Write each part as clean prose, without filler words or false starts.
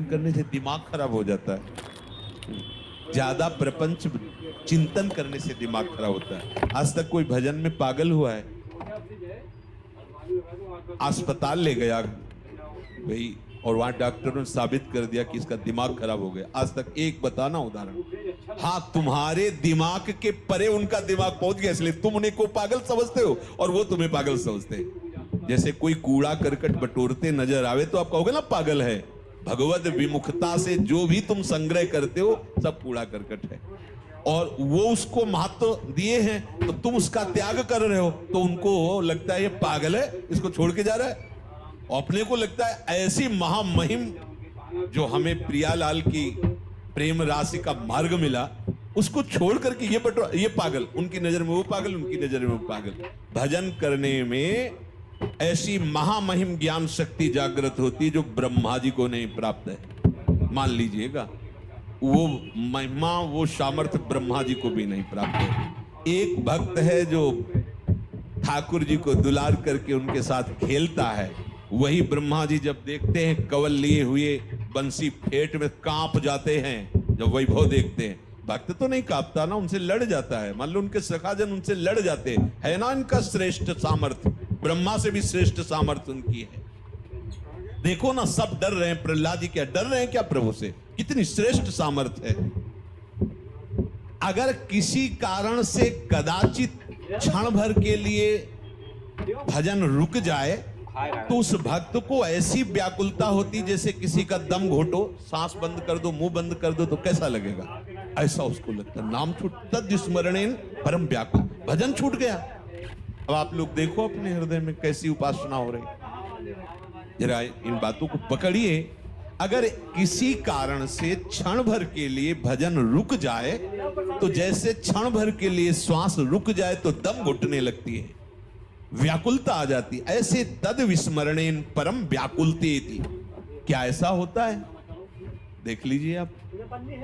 करने से दिमाग खराब हो जाता है, ज्यादा प्रपंच चिंतन करने से दिमाग खराब होता है। आज तक कोई भजन में पागल हुआ है? अस्पताल ले गया भाई और वहां डॉक्टरों ने साबित कर दिया कि इसका दिमाग खराब हो गया। आज तक एक बताना उदाहरण। हाँ, तुम्हारे दिमाग के परे उनका दिमाग पहुंच गया, इसलिए तुम उन्हें को पागल समझते हो और वो तुम्हें पागल समझते हैं। जैसे कोई कूड़ा करकट बटोरते नजर आवे तो आप कहोगे ना पागल है। भगवत विमुखता से जो भी तुम संग्रह करते हो सब कूड़ा करकट है, और वो उसको महत्व दिए हैं तो तुम उसका त्याग कर रहे हो, तो उनको लगता है ये पागल है, इसको छोड़ के जा रहा है। अपने को लगता है ऐसी महामहिम जो हमें प्रियालाल की प्रेम राशि का मार्ग मिला, उसको छोड़ करके ये पागल, उनकी नजर में वो पागल, उनकी नजर में वो पागल। भजन करने में ऐसी महामहिम ज्ञान शक्ति जागृत होती जो ब्रह्मा जी को नहीं प्राप्त है। मान लीजिएगा, वो महिमा, वो सामर्थ्य ब्रह्मा जी को भी नहीं प्राप्त है। एक भक्त है जो ठाकुर जी को दुलार करके उनके साथ खेलता है, वही ब्रह्मा जी जब देखते हैं कवल लिए हुए बंसी फेट में कांप जाते हैं जब वैभव देखते हैं। भक्त तो नहीं कांपता ना, उनसे लड़ जाता है। मान लो उनके सखाजन उनसे लड़ जाते हैं, है ना इनका श्रेष्ठ सामर्थ्य, ब्रह्मा से भी श्रेष्ठ सामर्थ्य उनकी है। देखो ना, सब डर रहे हैं। प्रहलाद जी क्या डर रहे हैं क्या प्रभु से? कितनी श्रेष्ठ सामर्थ्य है। अगर किसी कारण से कदाचित क्षण भर के लिए भजन रुक जाए तो उस भक्त को ऐसी व्याकुलता होती जैसे किसी का दम घोटो, सांस बंद कर दो, मुंह बंद कर दो तो कैसा लगेगा, ऐसा उसको लगता। नाम छूट तद स्मरणेन परम व्याकुल, भजन छूट गया। अब आप लोग देखो अपने हृदय में कैसी उपासना हो रही, जरा इन बातों को पकड़िए। अगर किसी कारण से क्षण भर के लिए भजन रुक जाए तो जैसे क्षण भर के लिए श्वास रुक जाए तो दम घुटने लगती है, व्याकुलता आ जाती, ऐसे तद विस्मरणेन परम व्याकुलतेति। क्या ऐसा होता है? देख लीजिए आप,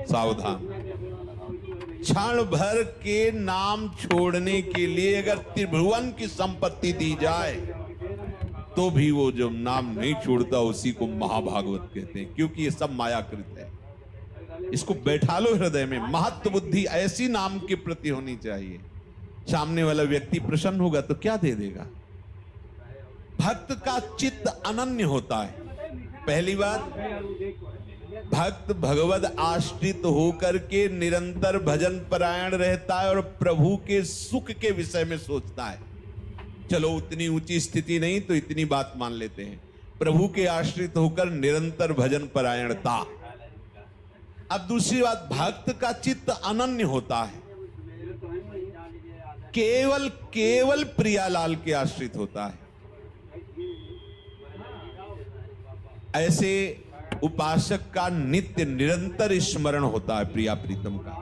सावधान। क्षण भर के नाम छोड़ने के लिए अगर त्रिभुवन की संपत्ति दी जाए तो भी वो जो नाम नहीं छोड़ता उसी को महाभागवत कहते हैं, क्योंकि ये सब मायाकृत है। इसको बैठा लो हृदय में। महत्व बुद्धि ऐसी नाम के प्रति होनी चाहिए, सामने वाला व्यक्ति प्रसन्न होगा तो क्या दे देगा। भक्त का चित्त अनन्य होता है। पहली बात, भक्त भगवत आश्रित होकर के निरंतर भजन परायण रहता है और प्रभु के सुख के विषय में सोचता है। चलो उतनी ऊंची स्थिति नहीं तो इतनी बात मान लेते हैं, प्रभु के आश्रित होकर निरंतर भजन परायणता। अब दूसरी बात, भक्त का चित्त अनन्य होता है, केवल प्रियालाल के आश्रित होता है। ऐसे उपासक का नित्य निरंतर स्मरण होता है प्रिया प्रीतम का।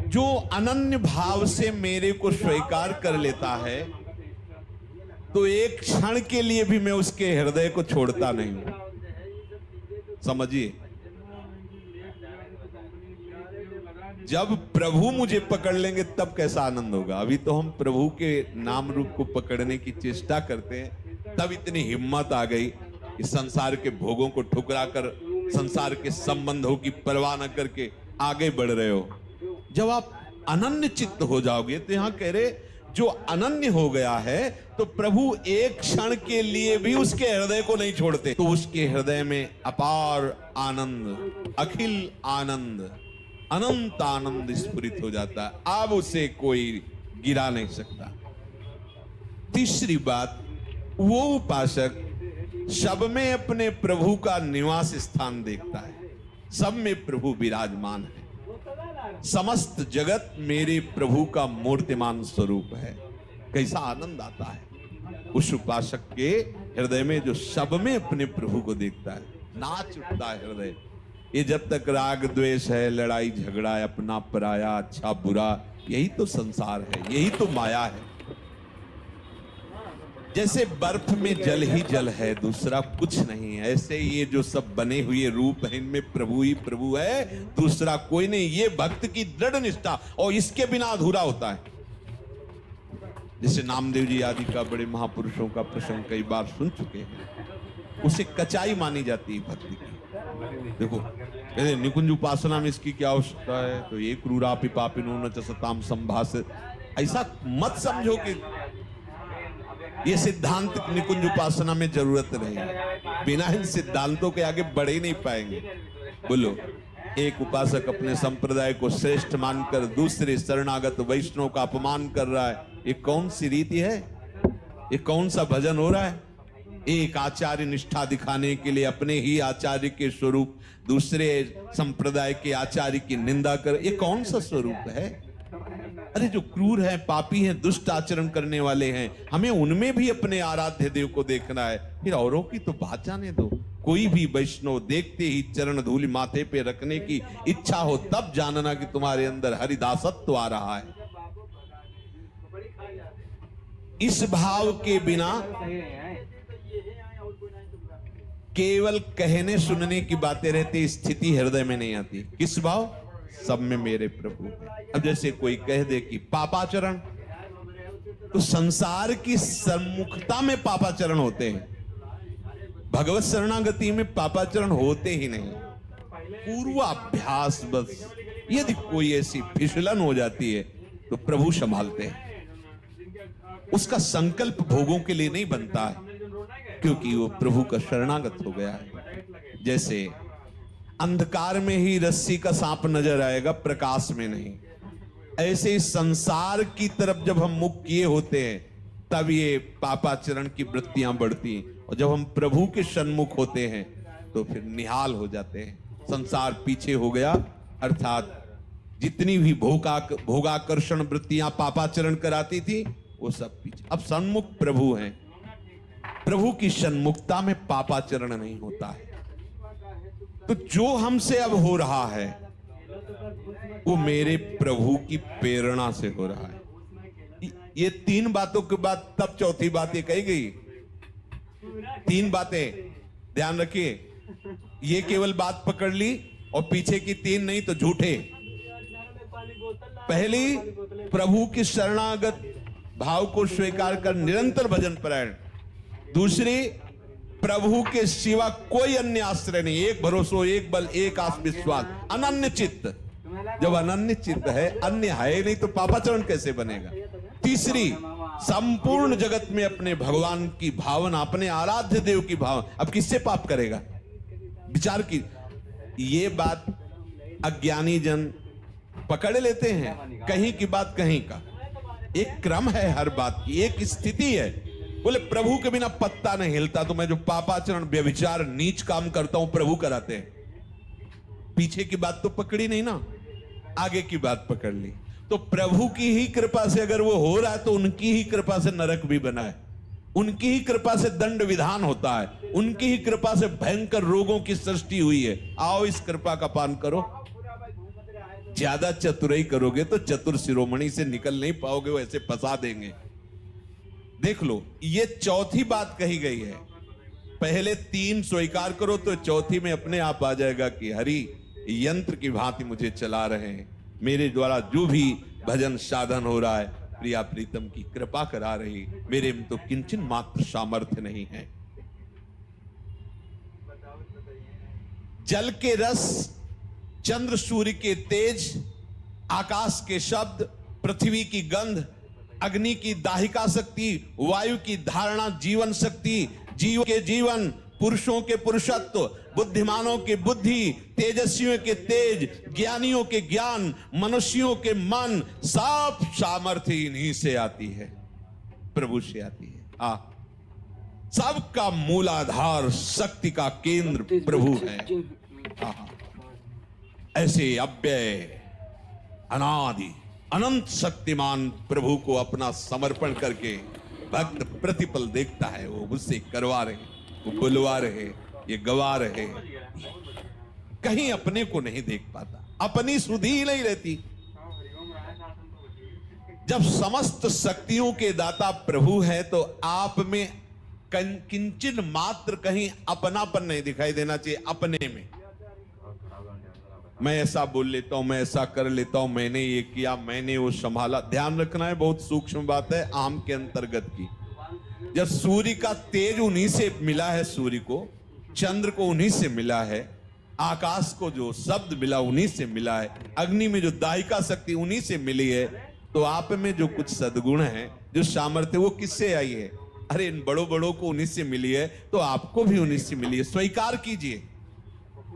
जो अनन्य भाव से मेरे को स्वीकार कर लेता है तो एक क्षण के लिए भी मैं उसके हृदय को छोड़ता नहीं हूं। समझिए, जब प्रभु मुझे पकड़ लेंगे तब कैसा आनंद होगा। अभी तो हम प्रभु के नाम रूप को पकड़ने की चेष्टा करते हैं, तब इतनी हिम्मत आ गई कि संसार के भोगों को ठुकरा कर, संसार के संबंधों की परवाह न करके आगे बढ़ रहे हो। जब आप अनन्य चित्त हो जाओगे तो यहां कह रहे, जो अनन्य हो गया है तो प्रभु एक क्षण के लिए भी उसके हृदय को नहीं छोड़ते, तो उसके हृदय में अपार आनंद, अखिल आनंद, अनंत आनंद स्फुरित हो जाता है। अब उसे कोई गिरा नहीं सकता। तीसरी बात, वो उपासक सब में अपने प्रभु का निवास स्थान देखता है। सब में प्रभु विराजमान है। समस्त जगत मेरे प्रभु का मूर्तिमान स्वरूप है। कैसा आनंद आता है उस उपासक के हृदय में जो सब में अपने प्रभु को देखता है। नाच उठता है हृदय। ये जब तक राग द्वेष है, लड़ाई झगड़ा है, अपना पराया, अच्छा बुरा, यही तो संसार है, यही तो माया है। जैसे बर्फ में जल ही जल है, दूसरा कुछ नहीं है, ऐसे ये जो सब बने हुए रूप है इनमें प्रभु ही प्रभु है, दूसरा कोई नहीं। ये भक्त की दृढ़ निष्ठा, और इसके बिना अधूरा होता है। जैसे नामदेव जी आदि का, बड़े महापुरुषों का प्रसंग कई बार सुन चुके हैं। उसे कचाई मानी जाती है भक्ति की। देखो निकुंज उपासना में इसकी क्या आवश्यकता है, तो ये क्रूरापि पापिनो न च सताम संभास, ऐसा मत समझो कि ये सिद्धांत निकुंज उपासना में जरूरत नहीं। बिना इन सिद्धांतों के आगे बढ़ ही नहीं पाएंगे। बोलो, एक उपासक अपने संप्रदाय को श्रेष्ठ मानकर दूसरे शरणागत वैष्णव का अपमान कर रहा है, ये कौन सी रीति है? ये कौन सा भजन हो रहा है? एक आचार्य निष्ठा दिखाने के लिए अपने ही आचार्य के स्वरूप दूसरे संप्रदाय के आचार्य की निंदा कर, ये कौन सा स्वरूप है? अरे जो क्रूर है, पापी हैं, दुष्ट आचरण करने वाले हैं, हमें उनमें भी अपने आराध्य देव को देखना है, फिर औरों की तो बात जाने दो। कोई भी वैष्णव देखते ही चरण धूलि माथे पे रखने की इच्छा हो तब जानना कि तुम्हारे अंदर हरिदासत्व आ रहा है। इस भाव के बिना केवल कहने सुनने की बातें रहती, स्थिति हृदय में नहीं आती। किस भाव? सब में मेरे प्रभु है। अब जैसे कोई कह दे कि पापाचरण, तो संसार की सम्मुखता में पापाचरण होते हैं, भगवत शरणागति में पापाचरण होते ही नहीं। पूर्वाभ्यास बस, यदि कोई ऐसी फिसलन हो जाती है तो प्रभु संभालते हैं। उसका संकल्प भोगों के लिए नहीं बनता है, क्योंकि वो प्रभु का शरणागत हो गया है। जैसे अंधकार में ही रस्सी का सांप नजर आएगा, प्रकाश में नहीं। ऐसे ही संसार की तरफ जब हम मुख किए होते हैं तब ये पापाचरण की वृत्तियां बढ़ती हैं, और जब हम प्रभु के सन्मुख होते हैं तो फिर निहाल हो जाते हैं। संसार पीछे हो गया, अर्थात जितनी भी भोगाकर्षण वृत्तियां पापाचरण कराती थी वो सब पीछे। अब सन्मुख प्रभु हैं, प्रभु की सन्मुखता में पापाचरण नहीं होता है। तो जो हमसे अब हो रहा है वो मेरे प्रभु की प्रेरणा से हो रहा है। ये तीन बातों के बाद तब चौथी बात ये कही गई। तीन बातें ध्यान रखिए, ये केवल बात पकड़ ली और पीछे की तीन नहीं तो झूठे। पहली, प्रभु की शरणागत भाव को स्वीकार कर निरंतर भजन परायण। दूसरी, प्रभु के सिवा कोई अन्य आश्रय नहीं, एक भरोसा, एक बल, एक आस विश्वास, अनन्य चित्त। जब अनन्य चित्त है, अन्य है नहीं, तो पापाचरण कैसे बनेगा? तीसरी, संपूर्ण जगत में अपने भगवान की भावना, अपने आराध्य देव की भावना। अब किससे पाप करेगा? विचार की ये बात अज्ञानी जन पकड़ लेते हैं, कहीं की बात कहीं का। एक क्रम है हर बात की, एक स्थिति है। बोले प्रभु के बिना पत्ता नहीं हिलता, तो मैं जो पापाचरण, व्यभिचार, नीच काम करता हूं प्रभु कराते हैं। पीछे की बात तो पकड़ी नहीं ना, आगे की बात पकड़ ली। तो प्रभु की ही कृपा से अगर वो हो रहा है तो उनकी ही कृपा से नरक भी बना है, उनकी ही कृपा से दंड विधान होता है, उनकी ही कृपा से भयंकर रोगों की सृष्टि हुई है। आओ इस कृपा का पान करो। ज्यादा चतुराई करोगे तो चतुर शिरोमणि से निकल नहीं पाओगे, वो ऐसे फंसा देंगे। देख लो, ये चौथी बात कही गई है। पहले तीन स्वीकार करो तो चौथी में अपने आप आ जाएगा कि हरि यंत्र की भांति मुझे चला रहे हैं, मेरे द्वारा जो भी भजन साधन हो रहा है प्रिया प्रीतम की कृपा करा रही, मेरे में तो किंचन मात्र सामर्थ्य नहीं है। जल के रस, चंद्र सूर्य के तेज, आकाश के शब्द, पृथ्वी की गंध, अग्नि की दाहिका शक्ति, वायु की धारणा जीवन शक्ति, जीव के जीवन, पुरुषों के पुरुषत्व, बुद्धिमानों के बुद्धि, तेजस्वियों के तेज, ज्ञानियों के ज्ञान, मनुष्यों के मन, सब सामर्थ्य इन्हीं से आती है, प्रभु से आती है। सबका मूलाधार, शक्ति का केंद्र प्रभु है। ऐसे अव्यय, अनादि, अनंत शक्तिमान प्रभु को अपना समर्पण करके भक्त प्रतिपल देखता है। वो मुझसे करवा रहे, वो बुलवा रहे, ये गवा रहे, कहीं अपने को नहीं देख पाता, अपनी सुधि ही नहीं रहती। जब समस्त शक्तियों के दाता प्रभु है तो आप में किंचन मात्र कहीं अपनापन नहीं दिखाई देना चाहिए। अपने में मैं ऐसा बोल लेता हूं, मैं ऐसा कर लेता हूं, मैंने ये किया, मैंने वो संभाला। ध्यान रखना है, बहुत सूक्ष्म बात है, आम के अंतर्गत की। जब सूर्य का तेज उन्हीं से मिला है, सूर्य को चंद्र को उन्हीं से मिला है, आकाश को जो शब्द मिला उन्हीं से मिला है, अग्नि में जो दायिका शक्ति उन्हीं से मिली है। तो आप में जो कुछ सद्गुण है, जो सामर्थ्य, वो किससे आई है? अरे इन बड़ों बड़ों को उन्हीं से मिली है, तो आपको भी उन्हीं से मिली है। स्वीकार कीजिए।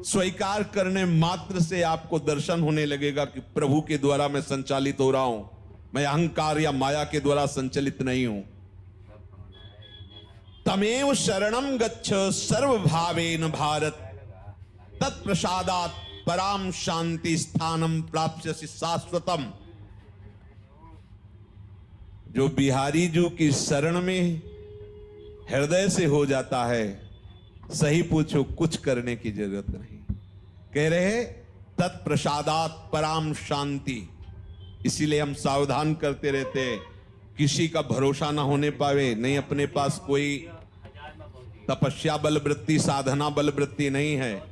स्वीकार करने मात्र से आपको दर्शन होने लगेगा कि प्रभु के द्वारा मैं संचालित हो रहा हूं, मैं अहंकार या माया के द्वारा संचालित नहीं हूं। तमेव शरणम गच्छ सर्वभावेन भारत, तत्प्रसादात् पराम शांति स्थानम प्राप्स्यसि शाश्वतम। जो बिहारी जी की शरण में हृदय से हो जाता है, सही पूछो कुछ करने की जरूरत नहीं। कह रहे तत्प्रसादात् पराम शांति। इसीलिए हम सावधान करते रहते, किसी का भरोसा ना होने पावे। नहीं, अपने पास कोई तपस्या बल वृत्ति, साधना बल वृत्ति नहीं है।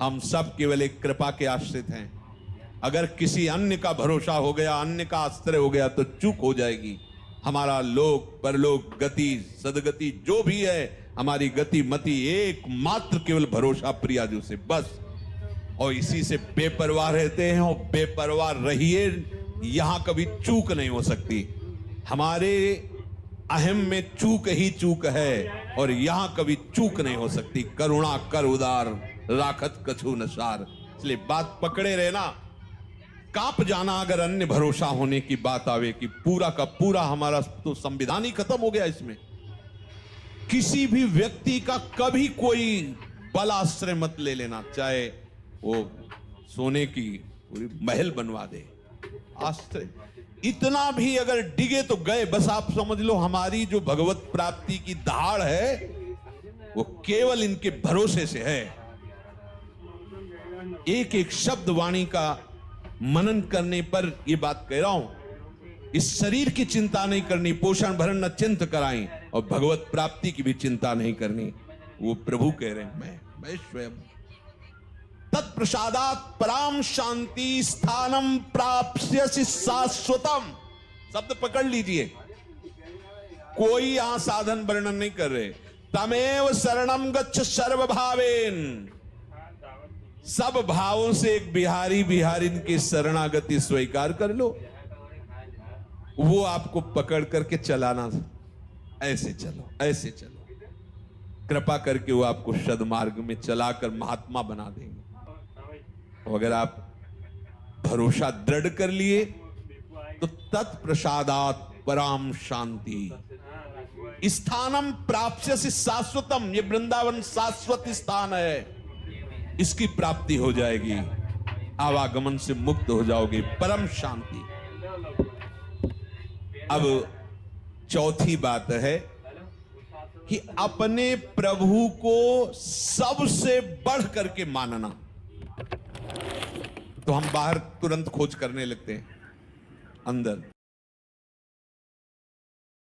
हम सब केवल एक कृपा के आश्रित हैं। अगर किसी अन्य का भरोसा हो गया, अन्य का आश्रय हो गया, तो चूक हो जाएगी। हमारा लोक परलोक गति सदगति जो भी है, हमारी गति मति एकमात्र केवल भरोसा प्रियाजू से, बस। और इसी से बेपरवाह रहते हैं, और बेपरवाह रहिए। यहां कभी चूक नहीं हो सकती। हमारे अहम में चूक ही चूक है, और यहां कभी चूक नहीं हो सकती। करुणा कर उदार, राखत कछु न सार। इसलिए बात पकड़े रहना। कांप जाना अगर अन्य भरोसा होने की बात आवे कि पूरा का पूरा हमारा तो संविधान ही खत्म हो गया। इसमें किसी भी व्यक्ति का कभी कोई बल आश्रय मत ले लेना, चाहे वो सोने की पूरी महल बनवा दे। आश्रय इतना भी अगर डिगे तो गए, बस आप समझ लो हमारी जो भगवत प्राप्ति की दहाड़ है, वो केवल इनके भरोसे से है। एक एक शब्द वाणी का मनन करने पर ये बात कह रहा हूं। इस शरीर की चिंता नहीं करनी, पोषण भरण न चिंत कराएं, और भगवत प्राप्ति की भी चिंता नहीं करनी। वो प्रभु कह रहे हैं, मैं स्वयं। तत्प्रसादात् पराम शांति स्थानम प्राप्स्यसि शाश्वतम। शब्द पकड़ लीजिए। कोई यहां साधन वर्णन नहीं कर रहे। तमेव शरणम गच्छ सर्वभावेन। सब भावों से एक बिहारी बिहारिन की शरणागति स्वीकार कर लो। वो आपको पकड़ करके चलाना, ऐसे चलो ऐसे चलो, कृपा करके वो आपको सद्मार्ग में चलाकर महात्मा बना देंगे। अगर आप भरोसा दृढ़ कर लिए तो तत्प्रसादात् पराम शांति स्थानम प्राप्स्यसि शाश्वतम। ये वृंदावन शाश्वत स्थान है, इसकी प्राप्ति हो जाएगी। आवागमन से मुक्त हो जाओगे, परम शांति। अब चौथी बात है कि अपने प्रभु को सबसे बढ़ करके मानना। तो हम बाहर तुरंत खोज करने लगते हैं, अंदर